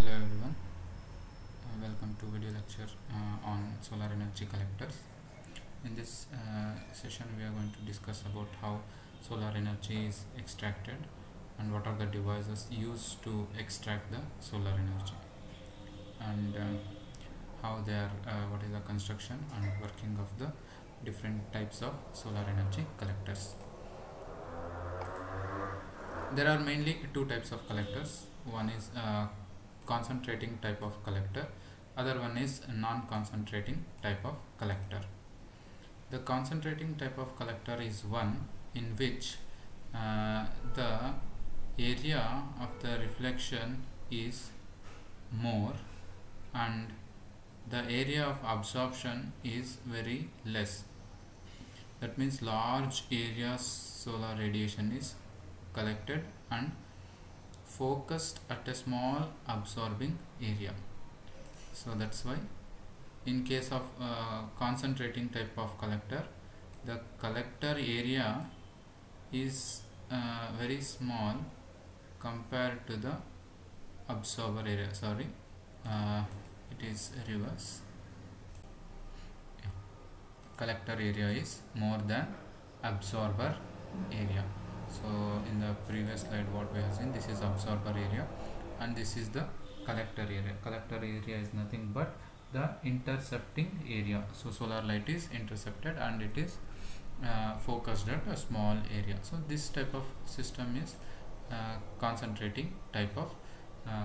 Hello everyone, welcome to video lecture on solar energy collectors. In this session we are going to discuss about how solar energy is extracted and what are the devices used to extract the solar energy, and how they are, what is the construction and working of the different types of solar energy collectors. There are mainly two types of collectors. One is concentrating type of collector, other one is non-concentrating type of collector. The concentrating type of collector is one in which the area of the reflection is more and the area of absorption is very less. That means large area solar radiation is collected and focused at a small absorbing area. So that's why in case of concentrating type of collector, the collector area is very small compared to the absorber area. It is reverse. Collector area is more than absorber area. So in the previous slide what we have seen, this is absorber area and this is the collector area. Collector area is nothing but the intercepting area. So solar light is intercepted and it is focused at a small area. So this type of system is concentrating type of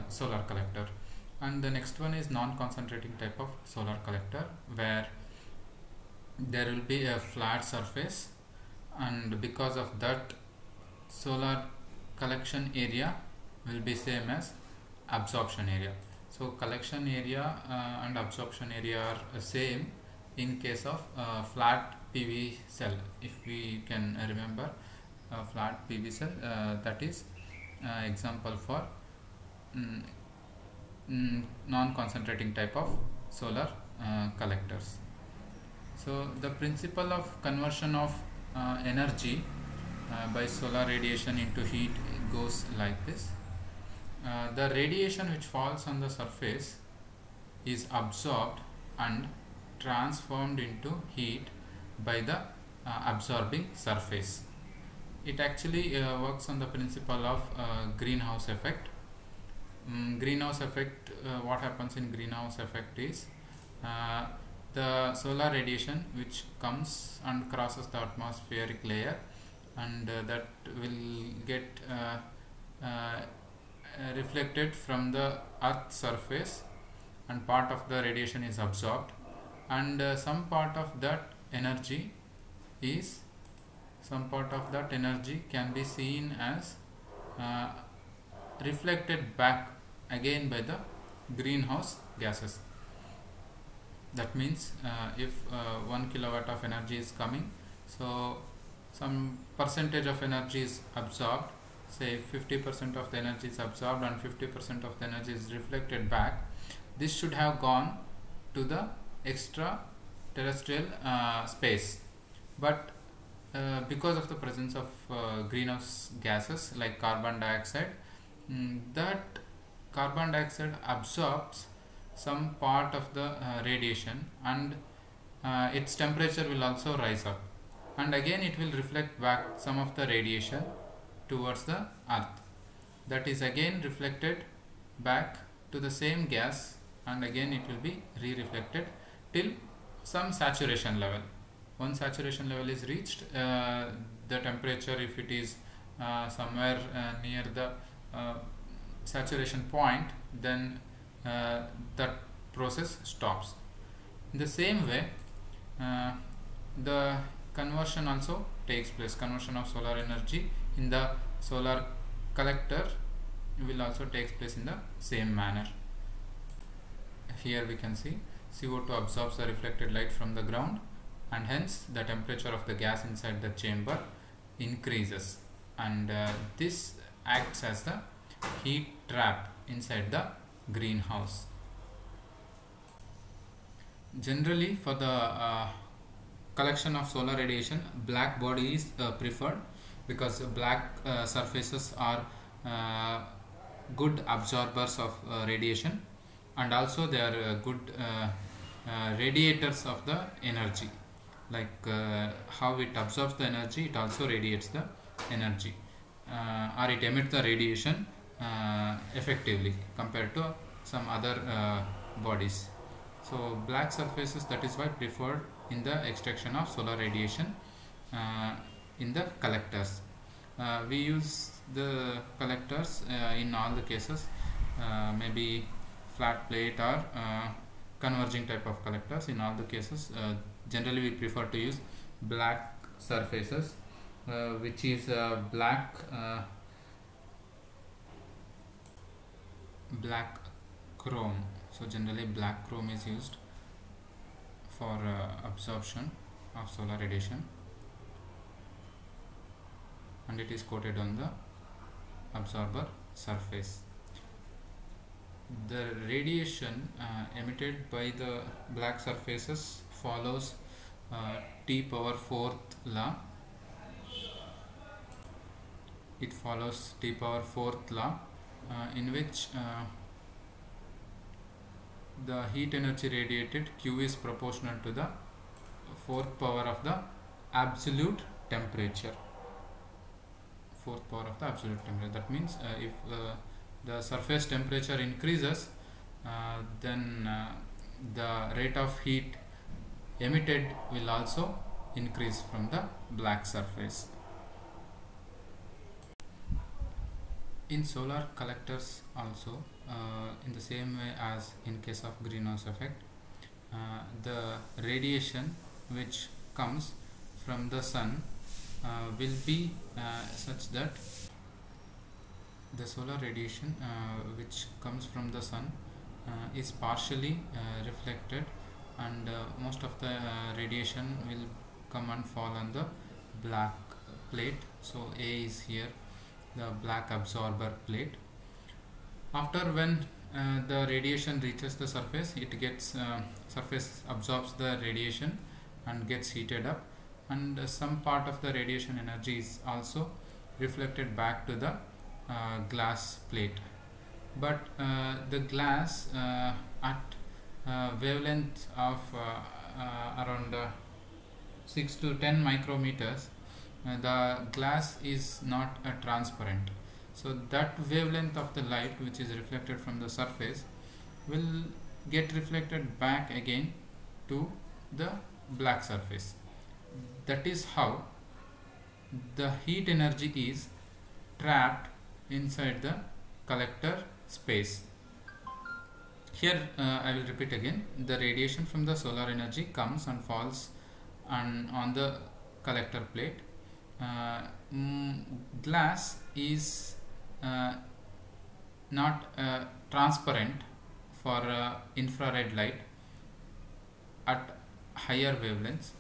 solar collector. And the next one is non-concentrating type of solar collector, where there will be a flat surface, and because of that solar collection area will be same as absorption area. So collection area and absorption area are same in case of flat PV cell. If we can remember flat PV cell, that is example for non-concentrating type of solar collectors. So the principle of conversion of energy by solar radiation into heat goes like this. The radiation which falls on the surface is absorbed and transformed into heat by the absorbing surface. It actually works on the principle of greenhouse effect. Greenhouse effect, what happens in greenhouse effect is the solar radiation which comes and crosses the atmospheric layer, and that will get reflected from the earth surface, and part of the radiation is absorbed, and some part of that energy can be seen as reflected back again by the greenhouse gases. That means if 1 kilowatt of energy is coming, so some percentage of energy is absorbed, say 50% of the energy is absorbed and 50% of the energy is reflected back. This should have gone to the extra terrestrial space, but because of the presence of greenhouse gases like carbon dioxide, that carbon dioxide absorbs some part of the radiation, and its temperature will also rise up, and again it will reflect back some of the radiation towards the earth. That is again reflected back to the same gas, and again it will be re-reflected till some saturation level. Once saturation level is reached, the temperature, if it is somewhere near the saturation point, then that process stops. In the same way, the conversion also takes place. Conversion of solar energy in the solar collector will also takes place in the same manner. Here we can see CO2 absorbs the reflected light from the ground, and hence the temperature of the gas inside the chamber increases, and this acts as the heat trap inside the greenhouse. Generally, for the collection of solar radiation, black body is preferred, because black surfaces are good absorbers of radiation, and also they are good radiators of the energy. Like how it absorbs the energy, it also radiates the energy, or it emits the radiation effectively compared to some other bodies. So black surfaces, that is why preferred in the extraction of solar radiation in the collectors. We use the collectors in all the cases, maybe flat plate or converging type of collectors. In all the cases, generally we prefer to use black surfaces, which is black chrome. So generally black chrome is used for absorption of solar radiation, and it is coated on the absorber surface. The radiation emitted by the black surfaces follows T power 4th law. It follows T power 4th law, in which the heat energy radiated Q is proportional to the 4th power of the absolute temperature. 4th power of the absolute temperature. That means if the surface temperature increases, then the rate of heat emitted will also increase from the black surface. In solar collectors also, in the same way as in case of greenhouse effect, the radiation which comes from the sun will be such that the solar radiation which comes from the sun is partially reflected, and most of the radiation will come and fall on the black plate. So A is here, the black absorber plate. After when the radiation reaches the surface, it gets surface absorbs the radiation and gets heated up, and some part of the radiation energy is also reflected back to the glass plate. But the glass at wavelength of around 6 to 10 micrometers, the glass is not transparent. So that wavelength of the light which is reflected from the surface will get reflected back again to the black surface. That is how the heat energy is trapped inside the collector space. Here I will repeat again. The radiation from the solar energy comes and falls on the collector plate. Glass is not transparent for infrared light at higher wavelengths.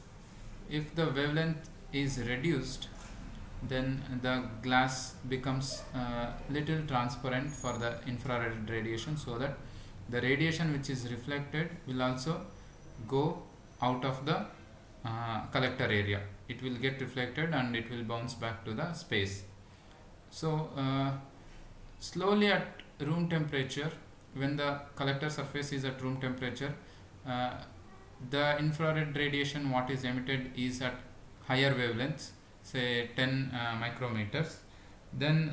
If the wavelength is reduced, then the glass becomes little transparent for the infrared radiation, so that the radiation which is reflected will also go out of the collector area. It will get reflected and it will bounce back to the space. So slowly at room temperature, when the collector surface is at room temperature, the infrared radiation what is emitted is at higher wavelengths, say 10 micrometers. Then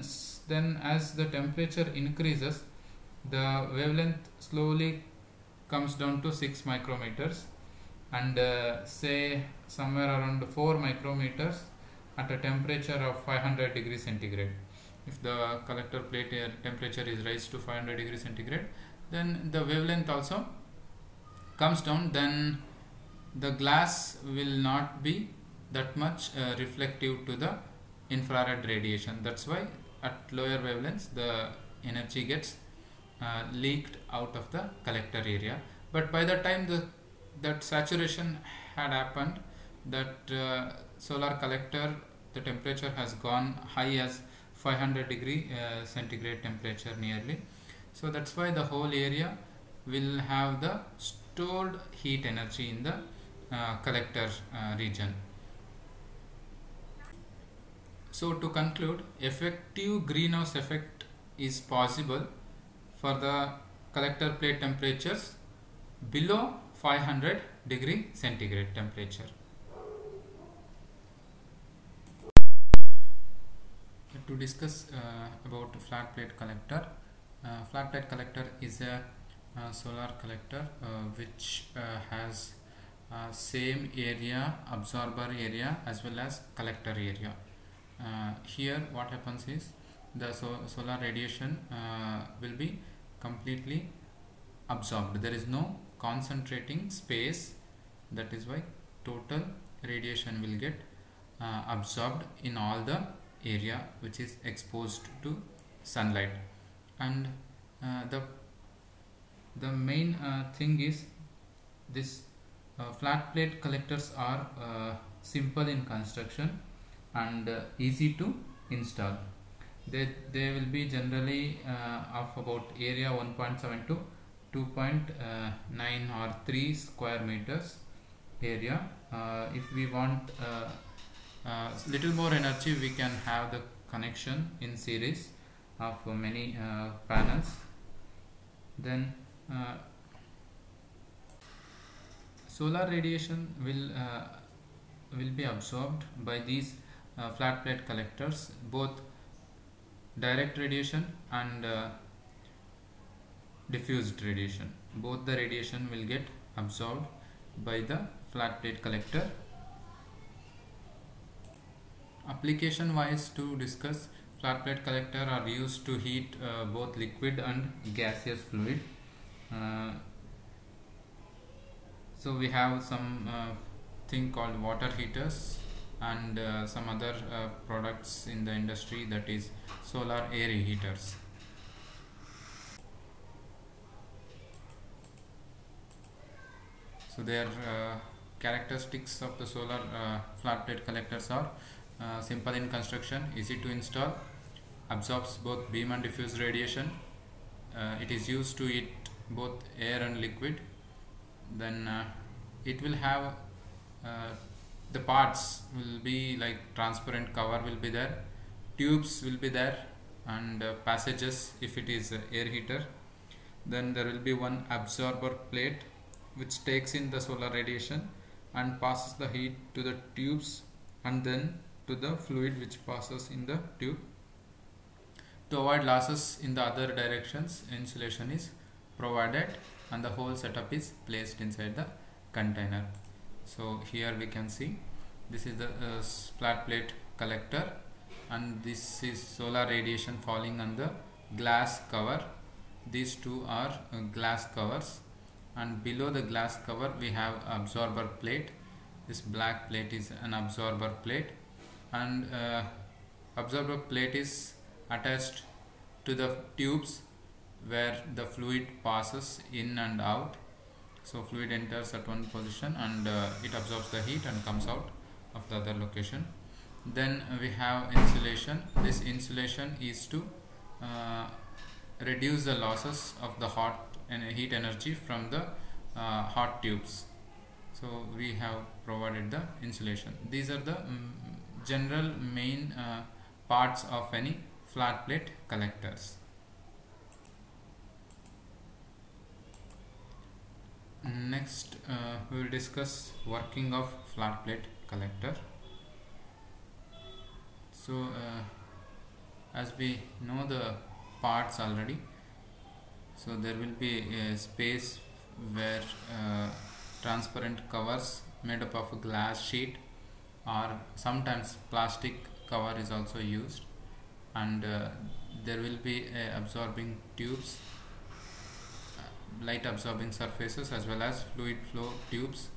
as the temperature increases, the wavelength slowly comes down to 6 micrometers, and say somewhere around 4 micrometers at a temperature of 500 degrees centigrade. If the collector plate temperature is raised to 500 degrees centigrade, then the wavelength also comes down. Then the glass will not be that much reflective to the infrared radiation. That's why at lower wavelengths the energy gets leaked out of the collector area. But by the time that saturation had happened, that solar collector, the temperature has gone high as 500 degree centigrade temperature nearly. So that's why the whole area will have the stored heat energy in the collector region. So to conclude, effective greenhouse effect is possible for the collector plate temperatures below 500 degree centigrade temperature. To discuss about flat plate collector, flat plate collector is a solar collector which has same area, absorber area as well as collector area. Here what happens is the solar radiation will be completely absorbed. There is no concentrating space, that is why total radiation will get absorbed in all the area which is exposed to sunlight. And the main thing is this flat plate collectors are simple in construction and easy to install. They will be generally of about area 1.7 to 2.9 or 3 square meters area. If we want little more energy, we can have the connection in series of many panels. Then solar radiation will be absorbed by these flat plate collectors, both direct radiation and diffused radiation. Both the radiation will get absorbed by the flat plate collector. Application wise, to discuss, flat plate collector are used to heat both liquid and gaseous fluid. So we have some thing called water heaters and some other products in the industry, that is solar air heaters. So their characteristics of the solar flat plate collectors are simple in construction, easy to install, absorbs both beam and diffuse radiation. It is used to heat both air and liquid. Then it will have the parts will be like transparent cover will be there, tubes will be there, and passages if it is air heater. Then there will be one absorber plate which takes in the solar radiation and passes the heat to the tubes and then to the fluid which passes in the tube. To avoid losses in the other directions, insulation is provided and the whole setup is placed inside the container. So here we can see this is the flat plate collector, and this is solar radiation falling on the glass cover. These two are glass covers, and below the glass cover we have absorber plate. This black plate is an absorber plate, and absorber plate is attached to the tubes where the fluid passes in and out. So fluid enters at one position and it absorbs the heat and comes out of the other location. Then we have insulation. This insulation is to reduce the losses of the heat energy from the hot tubes. So we have provided the insulation. These are the general main parts of any flat plate collectors. Next we will discuss working of flat plate collector. So as we know the parts already, so there will be a space where transparent covers made up of a glass sheet or sometimes plastic cover is also used, and there will be absorbing tubes, light absorbing surfaces as well as fluid flow tubes,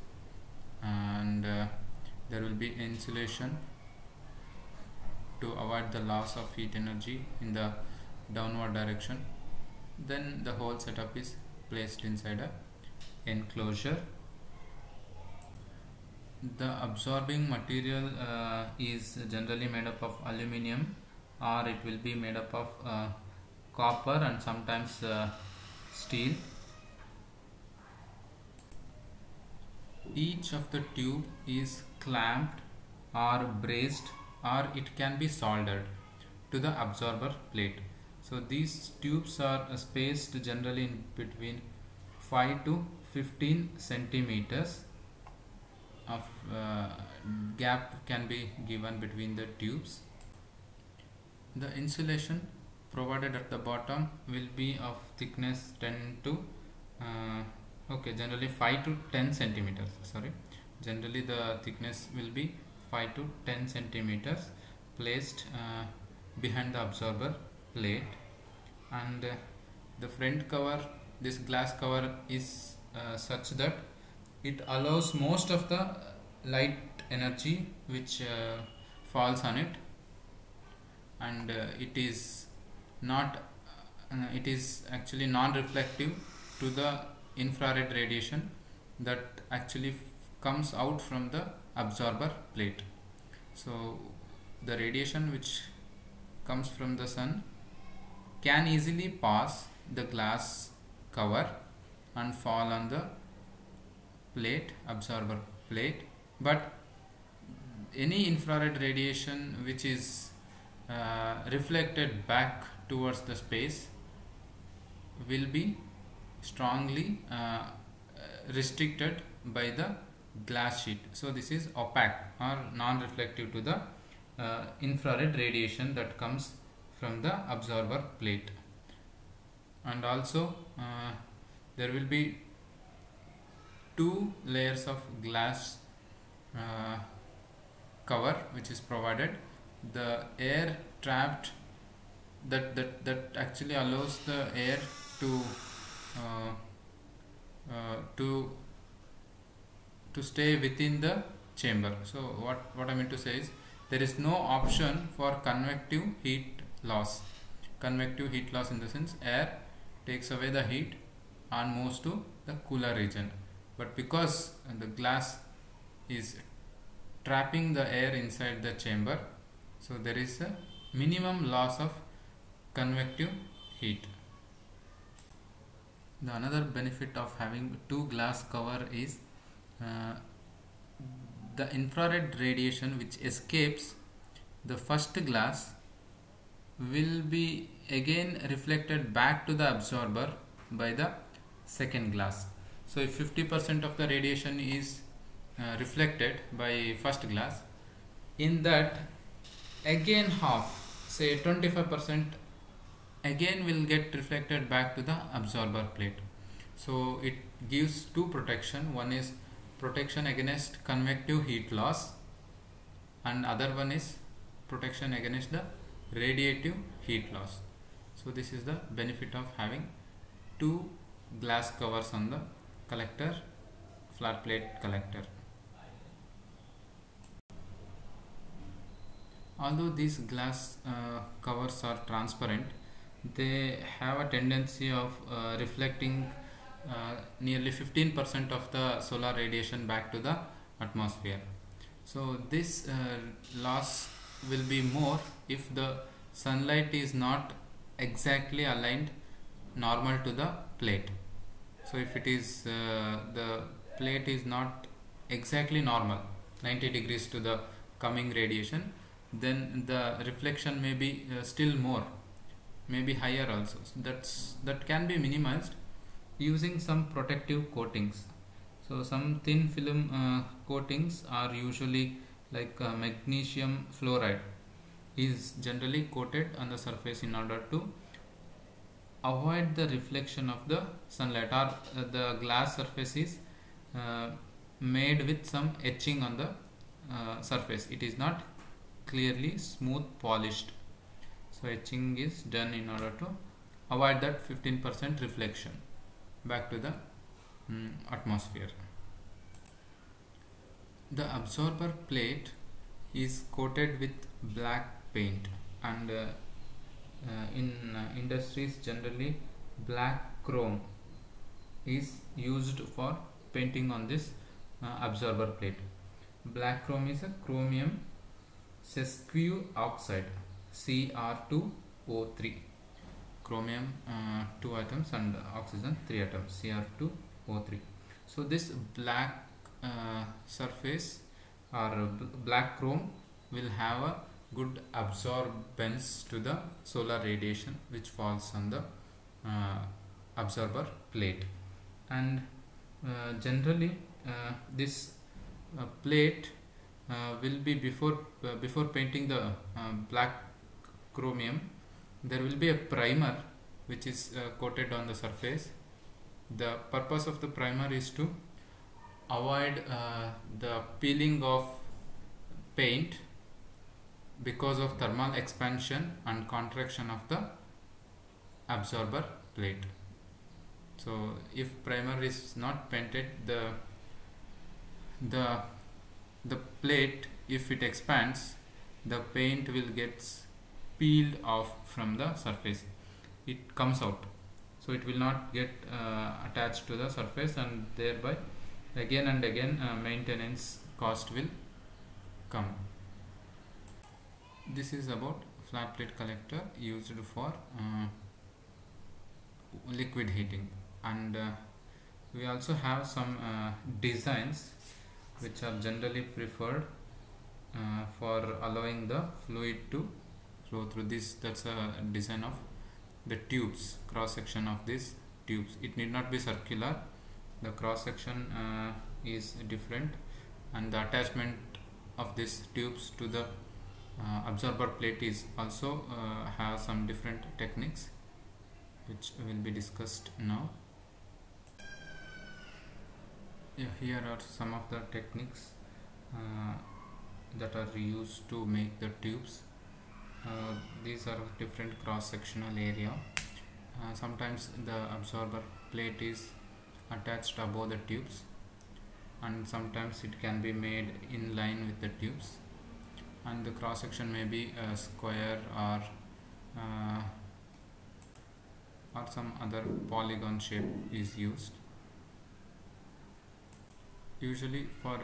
and there will be insulation to avoid the loss of heat energy in the downward direction. Then the whole setup is placed inside a enclosure. The absorbing material is generally made up of aluminium, or it will be made up of copper and sometimes steel. Each of the tube is clamped or braced, or it can be soldered to the absorber plate. So these tubes are spaced generally in between 5 to 15 centimeters of gap can be given between the tubes. The insulation provided at the bottom will be of thickness 10 to generally 5 to 10 centimeters. Generally the thickness will be 5 to 10 centimeters placed behind the absorber plate, and the front cover, this glass cover is such that it allows most of the light energy which falls on it, and it is actually non-reflective to the infrared radiation that actually comes out from the absorber plate. So the radiation which comes from the sun can easily pass the glass cover and fall on the plate, absorber plate, but any infrared radiation which is reflected back towards the space will be strongly restricted by the glass sheet. So this is opaque or non-reflective to the infrared radiation that comes from the absorber plate. And also there will be two layers of glass cover which is provided. The air trapped that actually allows the air to stay within the chamber. So what I mean to say is, there is no option for convective heat loss. Convective heat loss in the sense air takes away the heat and moves to the cooler region, but because the glass is trapping the air inside the chamber, so there is a minimum loss of convective heat. The another benefit of having two glass cover is the infrared radiation which escapes the first glass will be again reflected back to the absorber by the second glass. So if 50% of the radiation is reflected by first glass, in that again half, say 25%, again will get reflected back to the absorber plate. So it gives two protection. One is protection against convective heat loss, and other one is protection against the radiative heat loss. So this is the benefit of having two glass covers on the collector, flat plate collector. Although these glass covers are transparent, they have a tendency of reflecting nearly 15% of the solar radiation back to the atmosphere. So this loss will be more if the sunlight is not exactly aligned normal to the plate. So if it is the plate is not exactly normal 90 degrees to the coming radiation, then the reflection may be still more, maybe higher also. So that can be minimized using some protective coatings. So some thin film coatings are usually like magnesium fluoride is generally coated on the surface in order to avoid the reflection of the sunlight, or the glass surface is made with some etching on the surface. It is not clearly smooth polished, so etching is done in order to avoid that 15% reflection back to the atmosphere. The absorber plate is coated with black paint, and in industries generally black chrome is used for painting on this absorber plate. Black chrome is a chromium sesquioxide, Cr2O3. Chromium 2 atoms and oxygen 3 atoms, Cr2O3. So this black surface or black chrome will have a good absorbance to the solar radiation which falls on the absorber plate. And generally this plate will be before painting the black chromium, there will be a primer which is coated on the surface. The purpose of the primer is to avoid the peeling of paint because of thermal expansion and contraction of the absorber plate. So if primer is not painted, the plate, if it expands, the paint will get peeled off from the surface. It comes out, so it will not get attached to the surface, and thereby again and again maintenance cost will come. This is about flat plate collector used for liquid heating. And we also have some designs which are generally preferred for allowing the fluid to flow through this. That's a design of the tubes, cross section of these tubes. It need not be circular, the cross section is different, and the attachment of these tubes to the absorber plate is also have some different techniques which will be discussed now. Here are some of the techniques that are used to make the tubes. These are different cross-sectional area. Sometimes the absorber plate is attached above the tubes, and sometimes it can be made in line with the tubes, and the cross section may be a square or some other polygon shape is used. Usually for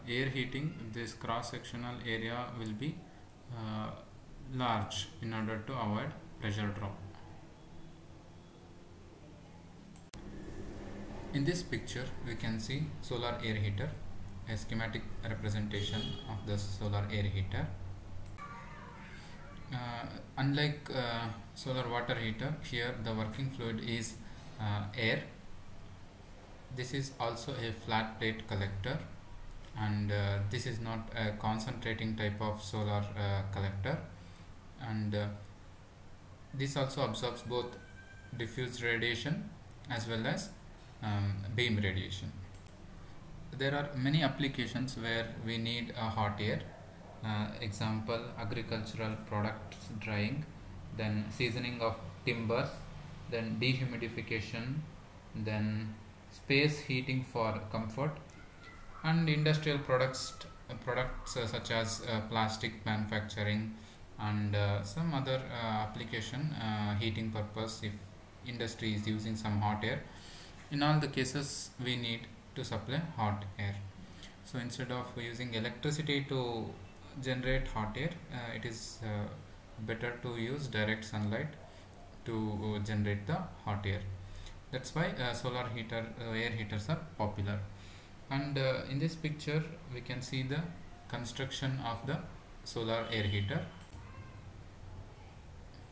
air heating, this cross-sectional area will be large in order to avoid pressure drop. In this picture we can see solar air heater, a schematic representation of the solar air heater. Unlike solar water heater, here the working fluid is air. This is also a flat plate collector, and this is not a concentrating type of solar collector, and this also absorbs both diffuse radiation as well as beam radiation. There are many applications where we need a hot air. Example, agricultural products drying, then seasoning of timbers, then dehumidification, then space heating for comfort, and industrial products such as plastic manufacturing, and some other application heating purpose if industry is using some hot air. In all the cases we need to supply hot air. So instead of using electricity to generate hot air, it is better to use direct sunlight to generate the hot air. That's why solar heater air heaters are popular. And in this picture we can see the construction of the solar air heater.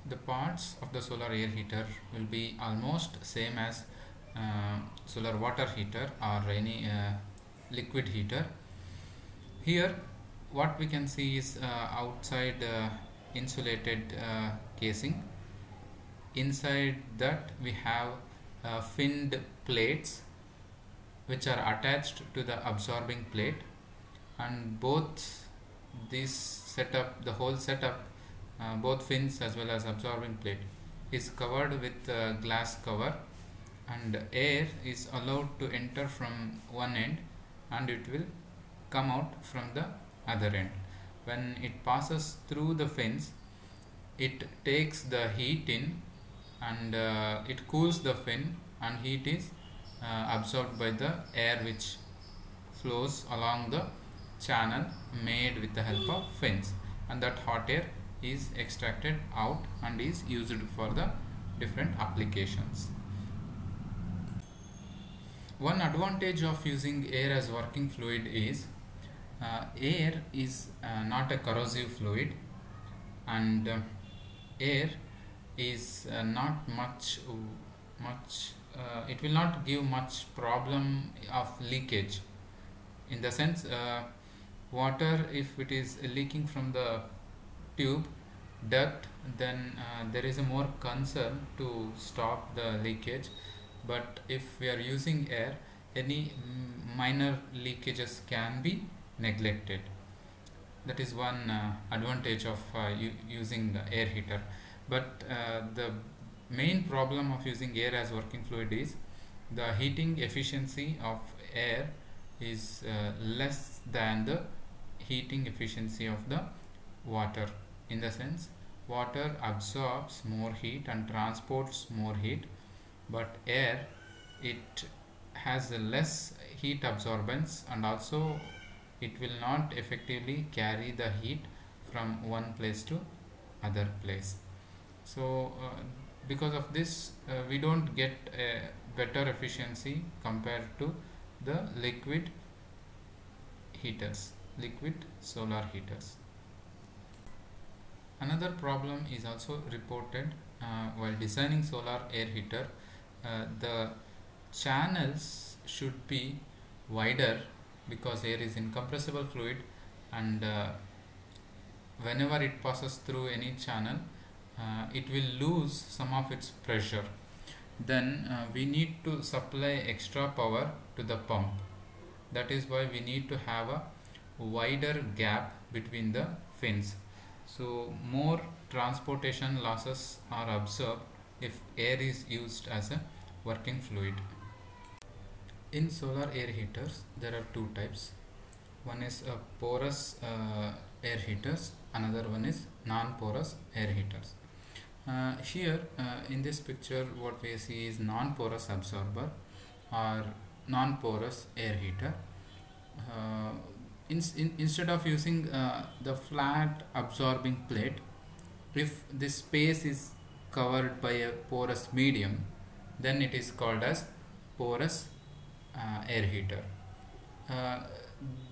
The parts of the solar air heater will be almost same as solar water heater or any liquid heater. Here what we can see is outside insulated casing. Inside that we have finned plates which are attached to the absorbing plate, and both this setup, the whole setup, both fins as well as absorbing plate is covered with glass cover, and air is allowed to enter from one end and it will come out from the other end. When it passes through the fins, it takes the heat in, and it cools the fin, and heat is absorbed by the air which flows along the channel made with the help of fins, and that hot air is extracted out and is used for the different applications. One advantage of using air as working fluid is air is not a corrosive fluid, and air is not much it will not give much problem of leakage, in the sense water, if it is leaking from the tube duct, then there is a more concern to stop the leakage. But if we are using air, any minor leakages can be neglected. That is one advantage of using the air heater. But the main problem of using air as working fluid is the heating efficiency of air is less than the heating efficiency of the water, in the sense water absorbs more heat and transports more heat, but air, it has a less heat absorbance, and also it will not effectively carry the heat from one place to other place. So because of this we don't get a better efficiency compared to the liquid heaters, liquid solar heaters. Another problem is also reported while designing solar air heater. The channels should be wider, because air is incompressible fluid, and whenever it passes through any channel, it will lose some of its pressure. Then we need to supply extra power to the pump. That is why we need to have a wider gap between the fins, so more transportation losses are absorbed if air is used as a working fluid. In solar air heaters there are two types. One is a porous air heaters, another one is non-porous air heaters. Here in this picture what we see is non-porous absorber or non-porous air heater. Instead of using the flat absorbing plate, if this space is covered by a porous medium, then it is called as porous air heater.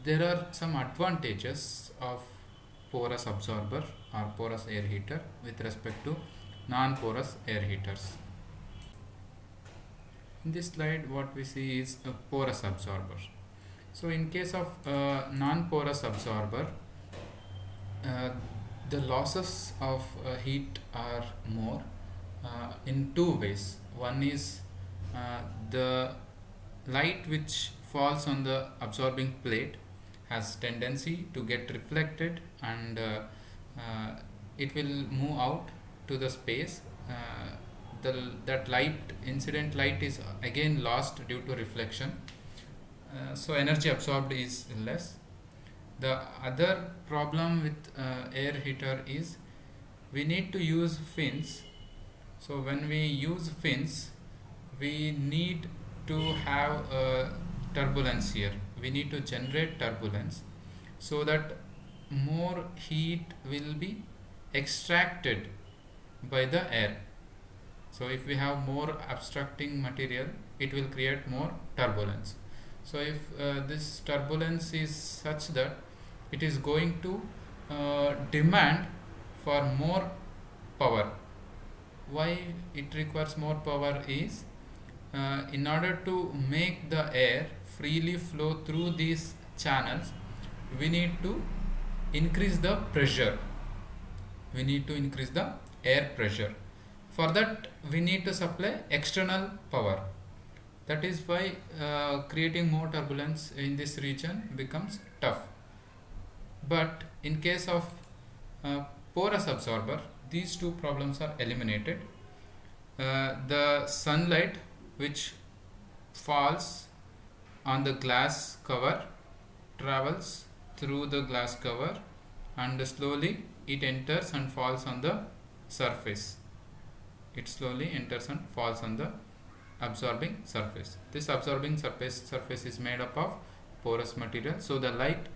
There are some advantages of porous absorber or porous air heater with respect to non-porous air heaters. In this slide what we see is a porous absorber. So in case of non-porous absorber, the losses of heat are more in two ways. One is the light which falls on the absorbing plate has tendency to get reflected, and it will move out to the space. That light, incident light, is again lost due to reflection. So energy absorbed is less. The other problem with air heater is we need to use fins. So when we use fins, we need to have turbulence here. We need to generate turbulence so that more heat will be extracted by the air. So if we have more obstructing material, it will create more turbulence. So if this turbulence is such that it is going to demand for more power. Why it requires more power is in order to make the air freely flow through these channels, we need to increase the pressure. We need to increase the air pressure. For that we need to supply external power. That is why creating more turbulence in this region becomes tough. But in case of porous absorber, these two problems are eliminated. The sunlight which falls on the glass cover travels through the glass cover, and slowly it enters and falls on the surface. It slowly enters and falls on the absorbing surface. This absorbing surface is made up of porous material, so the light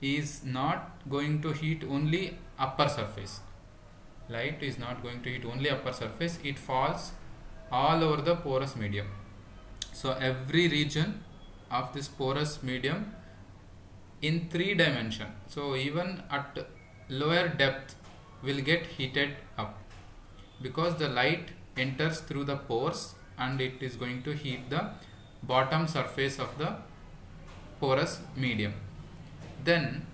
is not going to hit only upper surface. Light is not going to hit only upper surface, it falls all over the porous medium. So every region of this porous medium in 3 dimension, so even at lower depth will get heated up because the light enters through the pores and it is going to heat the bottom surface of the porous medium. Then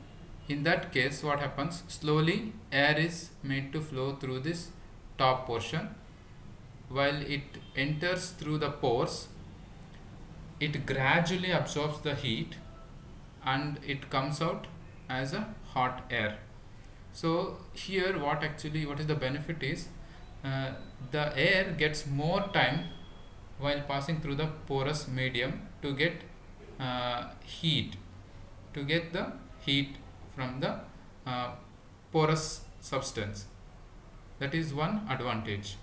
in that case what happens, slowly air is made to flow through this top portion. While it enters through the pores, it gradually absorbs the heat and it comes out as a hot air. So here what is the benefit is, the air gets more time while passing through the porous medium to get heat, to get the heat from the porous substance. That is one advantage.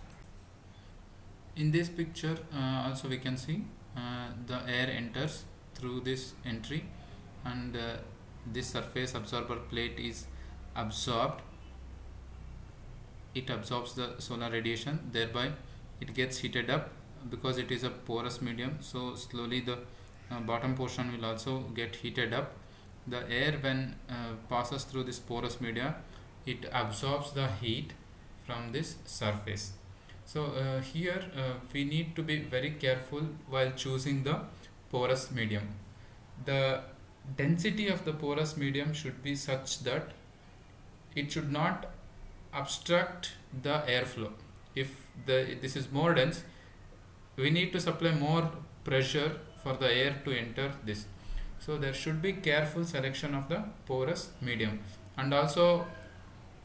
In this picture also we can see the air enters through this entry and this surface absorber plate is absorbed. It absorbs the solar radiation, thereby it gets heated up because it is a porous medium. So slowly the bottom portion will also get heated up. The air when passes through this porous media, it absorbs the heat from this surface. So here we need to be very careful while choosing the porous medium. The density of the porous medium should be such that it should not obstruct the airflow. If this is more dense, we need to supply more pressure for the air to enter this. So there should be careful selection of the porous medium, and also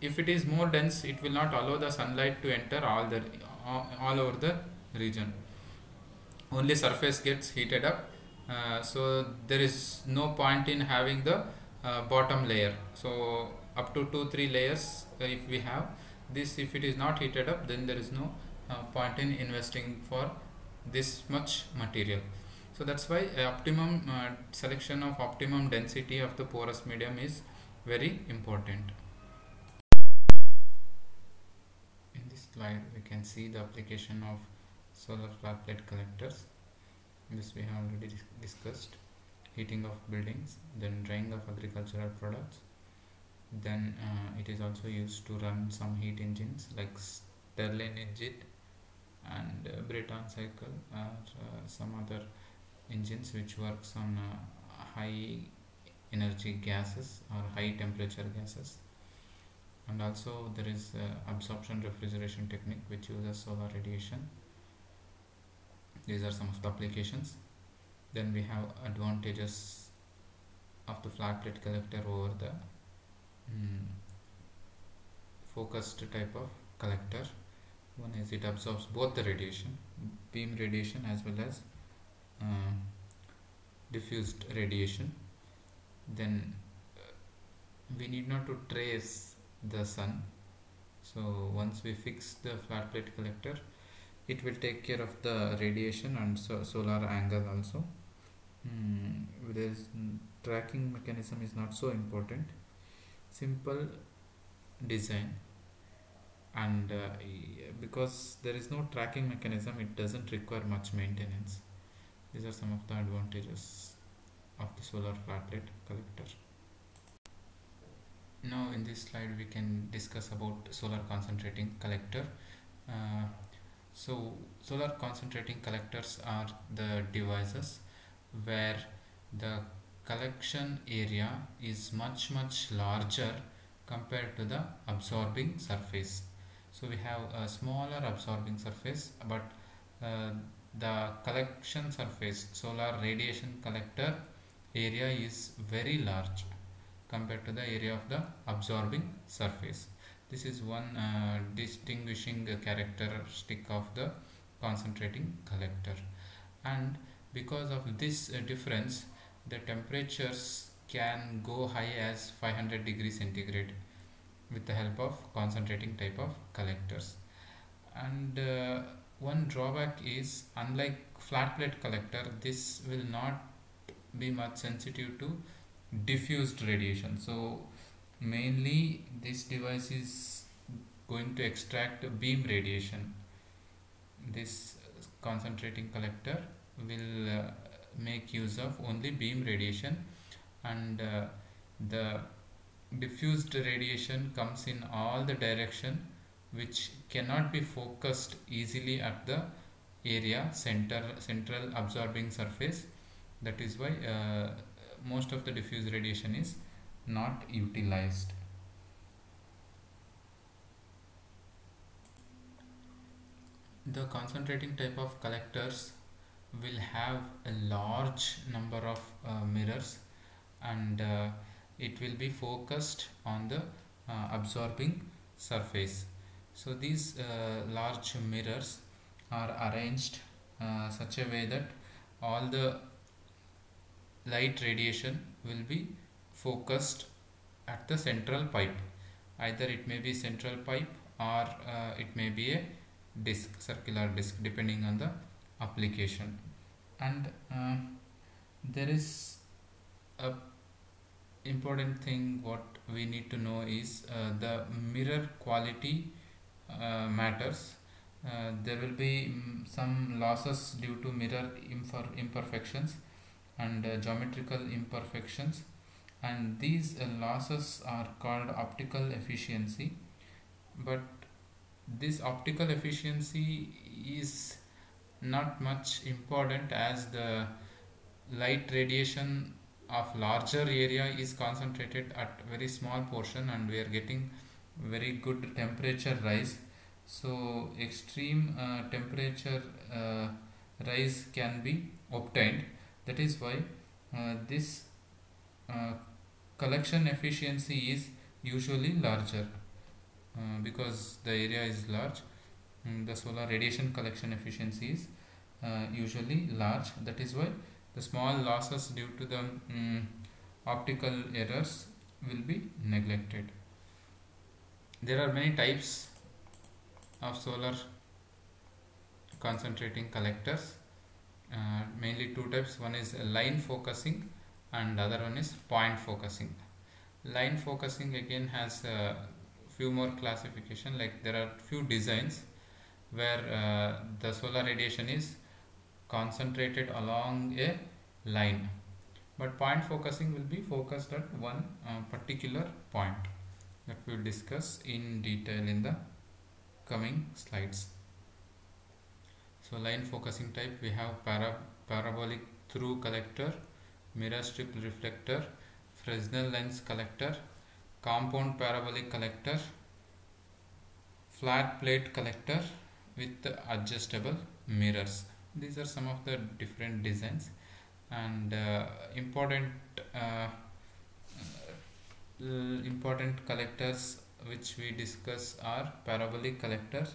if it is more dense, it will not allow the sunlight to enter all over the region. Only surface gets heated up. So there is no point in having the bottom layer. So up to 2-3 layers if we have this, if it is not heated up, then there is no point in investing for this much material. So that's why optimum selection of optimum density of the porous medium is very important. In this slide we can see the application of solar flat plate collectors. This we have already discussed. Heating of buildings, then drying of agricultural products. Then it is also used to run some heat engines like Stirling engine and Brayton cycle, or some other engines which works on high energy gases or high temperature gases. And also there is absorption refrigeration technique which uses solar radiation. These are some of the applications. Then we have advantages of the flat plate collector over the focused type of collector. One is it absorbs both the radiation, beam radiation as well as diffused radiation. Then we need not to trace the sun. So once we fix the flat plate collector, it will take care of the radiation and solar angle also. Tracking mechanism is not so important. Simple design, and because there is no tracking mechanism, it doesn't require much maintenance. These are some of the advantages of the solar flat plate collector. Now in this slide we can discuss about solar concentrating collector. So solar concentrating collectors are the devices where the collection area is much larger compared to the absorbing surface. So we have a smaller absorbing surface, but the collection surface, solar radiation collector area is very large compared to the area of the absorbing surface. This is one distinguishing characteristic of the concentrating collector, and because of this difference, the temperatures can go high as 500 degrees centigrade with the help of concentrating type of collectors. And one drawback is, unlike flat plate collector, this will not be much sensitive to diffused radiation. So mainly this device is going to extract beam radiation. This concentrating collector will make use of only beam radiation, and the diffused radiation comes in all the direction, which cannot be focused easily at the area central absorbing surface. That is why most of the diffuse radiation is not utilized. The concentrating type of collectors will have a large number of mirrors, and it will be focused on the absorbing surface. So these large mirrors are arranged such a way that all the light radiation will be focused at the central pipe. Either it may be central pipe, or it may be a disc, circular disc, depending on the application. And there is a important thing what we need to know is the mirror quality matters. There will be some losses due to mirror imperfections and geometrical imperfections, and these losses are called optical efficiency. But this optical efficiency is not much important, as the light radiation of larger area is concentrated at very small portion, and we are getting very good temperature rise. So extreme temperature rise can be obtained. That is why this collection efficiency is usually larger, because the area is large. The solar radiation collection efficiency is usually large. That is why the small losses due to the optical errors will be neglected. There are many types of solar concentrating collectors, mainly two types. One is line focusing and other one is point focusing. Line focusing again has a few more classification, like there are few designs where the solar radiation is concentrated along a line, but point focusing will be focused at one particular point, that we will discuss in detail in the coming slides. So line focusing type, we have parabolic through collector, mirror strip reflector, Fresnel lens collector, compound parabolic collector, flat plate collector with adjustable mirrors. These are some of the different designs, and important collectors which we discuss are parabolic collector,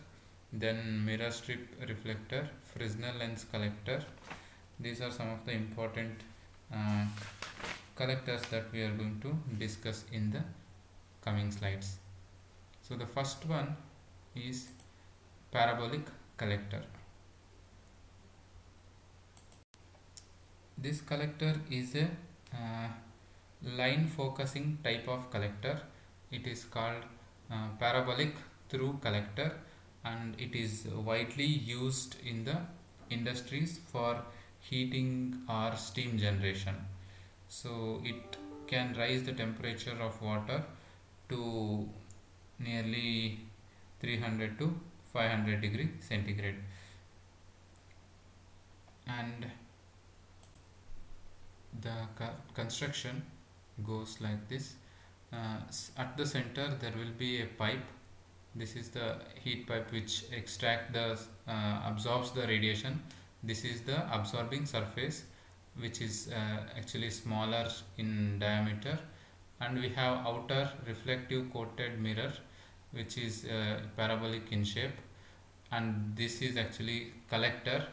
then mirror strip reflector, Fresnel lens collector. These are some of the important collectors that we are going to discuss in the coming slides. So the first one is parabolic collector. This collector is a line focusing type of collector. It is called parabolic through collector, and it is widely used in the industries for heating or steam generation. So it can raise the temperature of water to nearly 300 to 500 degree centigrade. And the construction goes like this. At the center there will be a pipe. This is the heat pipe which absorbs the radiation. This is the absorbing surface, which is actually smaller in diameter, and we have outer reflective coated mirror, which is parabolic in shape, and this is actually collector.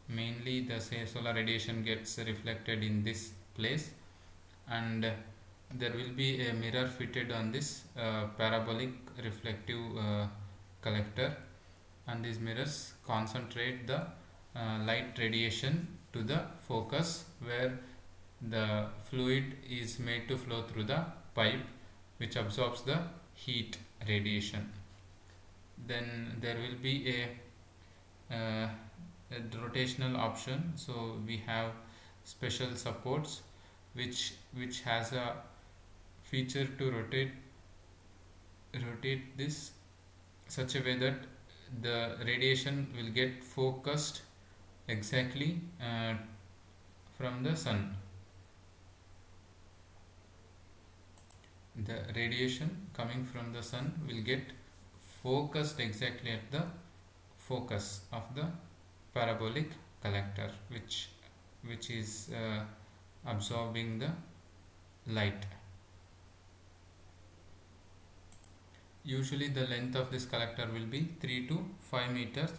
Mainly the solar radiation gets reflected in this place, and there will be a mirror fitted on this parabolic reflective collector, and these mirrors concentrate the light radiation to the focus where the fluid is made to flow through the pipe, which absorbs the heat radiation. Then there will be a rotational option. So we have special supports which has a feature to rotate this such a way that the radiation will get focused exactly from the sun. The radiation coming from the sun will get focused exactly at the focus of the parabolic collector, which is absorbing the light. Usually the length of this collector will be 3 to 5 meters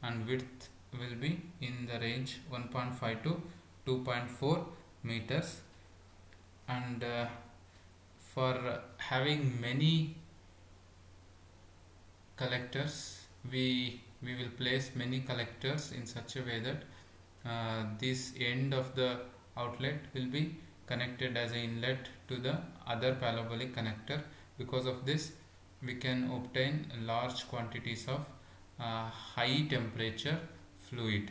and width will be in the range 1.5 to 2.4 meters. And for having many collectors, we will place many collectors in such a way that this end of the outlet will be connected as an inlet to the other parabolic connector. Because of this, we can obtain large quantities of high temperature fluid.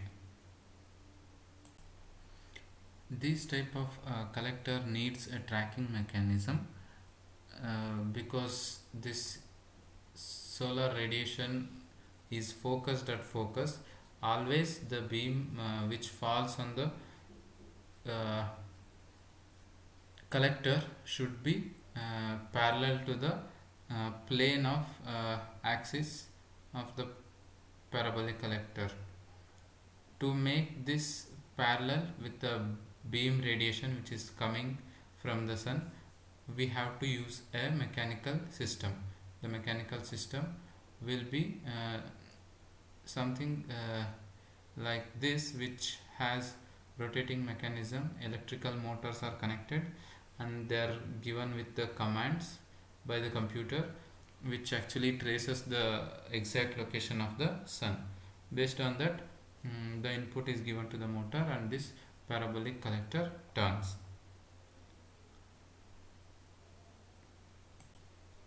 This type of collector needs a tracking mechanism because this solar radiation is focused at focus. Always the beam which falls on the collector should be parallel to the plane of axis of the parabolic collector. To make this parallel with the beam radiation which is coming from the sun, we have to use a mechanical system. The mechanical system will be something like this, which has rotating mechanism. Electrical motors are connected and they are given with the commands by the computer, which actually traces the exact location of the sun. Based on that, the input is given to the motor and this parabolic collector turns.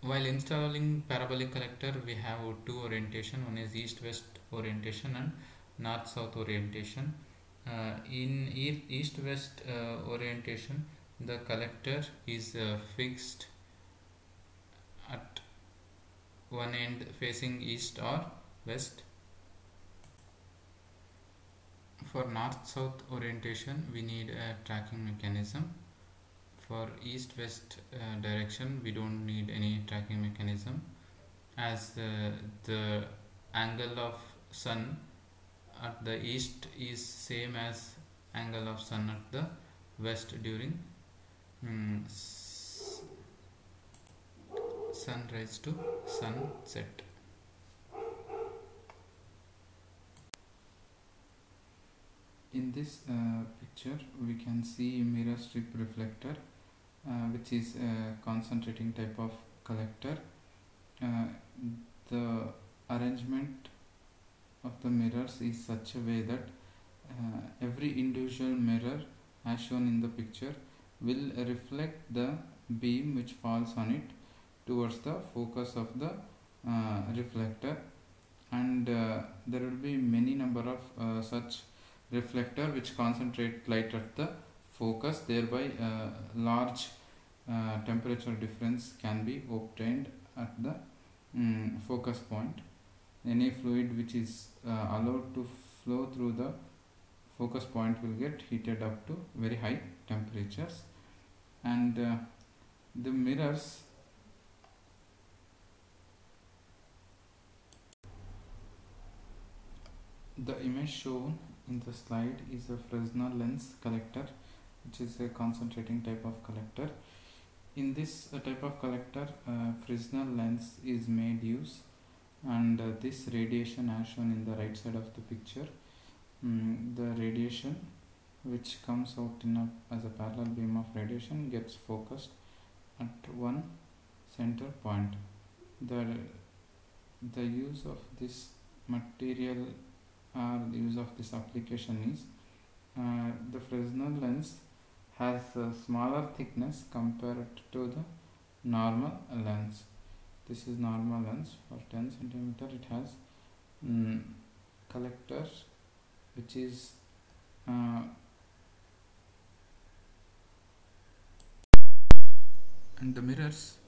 While installing parabolic collector, we have two orientation. One is east-west orientation and north-south orientation. In east-west orientation, the collector is fixed at one end facing east or west. For north-south orientation, we need a tracking mechanism. For east-west direction, we don't need any tracking mechanism, as the angle of sun at the east is same as angle of sun at the west during sunrise to sunset. In this picture, we can see mirror strip reflector, which is a concentrating type of collector. The arrangement of the mirrors is such a way that every individual mirror, as shown in the picture, will reflect the beam which falls on it towards the focus of the reflector, and there will be many number of such reflector which concentrate light at the focus. Thereby large temperature difference can be obtained at the focus point. Any fluid which is allowed to flow through the focus point will get heated up to very high temperatures. And the mirrors, the image shown in the slide is a Fresnel lens collector, which is a concentrating type of collector. In this type of collector, Fresnel lens is made use, and this radiation, as shown in the right side of the picture, the radiation which comes out as a parallel beam of radiation gets focused at one center point. The use of this material or the use of this application is the Fresnel lens has a smaller thickness compared to the normal lens. This is normal lens. For 10 centimeter, it has collector which is and the mirrors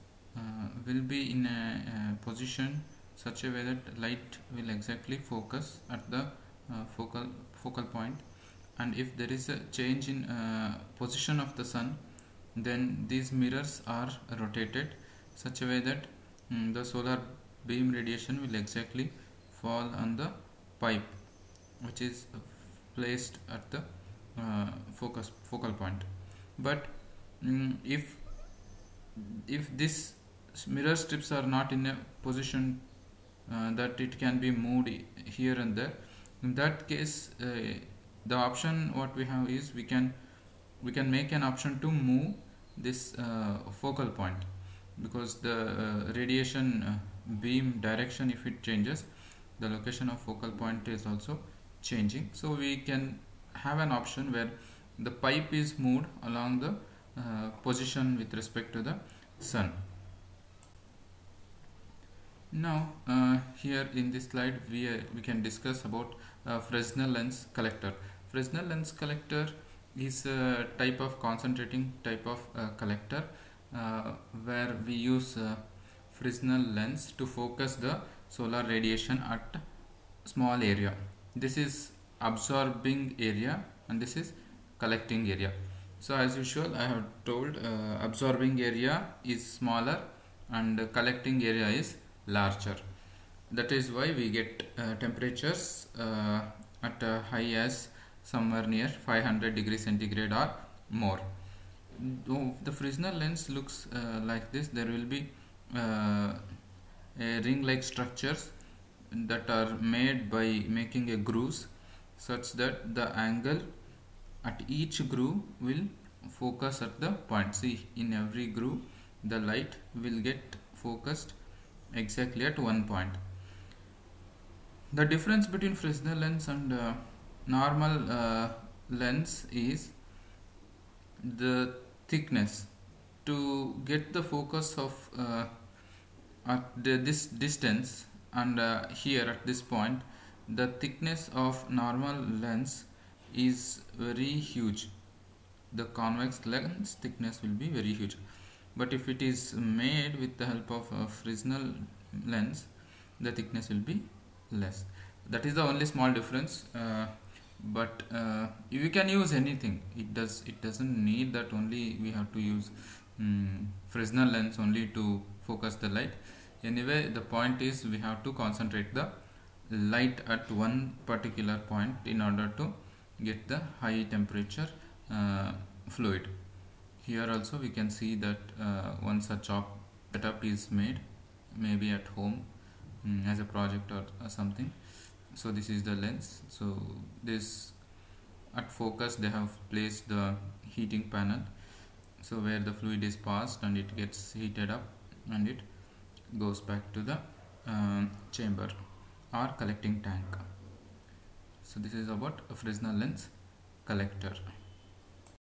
will be in a position such a way that light will exactly focus at the focal point, and if there is a change in position of the sun, then these mirrors are rotated such a way that the solar beam radiation will exactly fall on the pipe which is placed at the focal point. But if this mirror strips are not in a position that it can be moved here and there, in that case the option what we have is we can make an option to move this focal point, because the radiation beam direction, if it changes, the location of focal point is also changing. So we can have an option where the pipe is moved along the position with respect to the sun. Now here in this slide we can discuss about Fresnel lens collector. Fresnel lens collector is a type of concentrating type of collector where we use Fresnel lens to focus the solar radiation at small area. This is absorbing area and this is collecting area. So as usual I have told absorbing area is smaller and collecting area is larger. That is why we get temperatures at high as somewhere near 500 degrees centigrade or more. The Fresnel lens looks like this. There will be a ring like structures that are made by making a grooves such that the angle at each groove will focus at the point. See, in every groove the light will get focused exactly at one point. The difference between Fresnel lens and normal lens is the thickness. To get the focus of at this distance and here at this point, the thickness of normal lens is very huge. The convex lens thickness will be very huge, but if it is made with the help of a Fresnel lens, the thickness will be less. That is the only small difference. But you can use anything. It doesn't need that only we have to use Fresnel lens only to focus the light. Anyway, the point is we have to concentrate the light at one particular point in order to get the high temperature fluid. Here also we can see that one such setup is made, maybe at home as a project or something. So this is the lens. So this at focus they have placed the heating panel, so where the fluid is passed and it gets heated up and it goes back to the chamber or collecting tank. So this is about a Fresnel lens collector.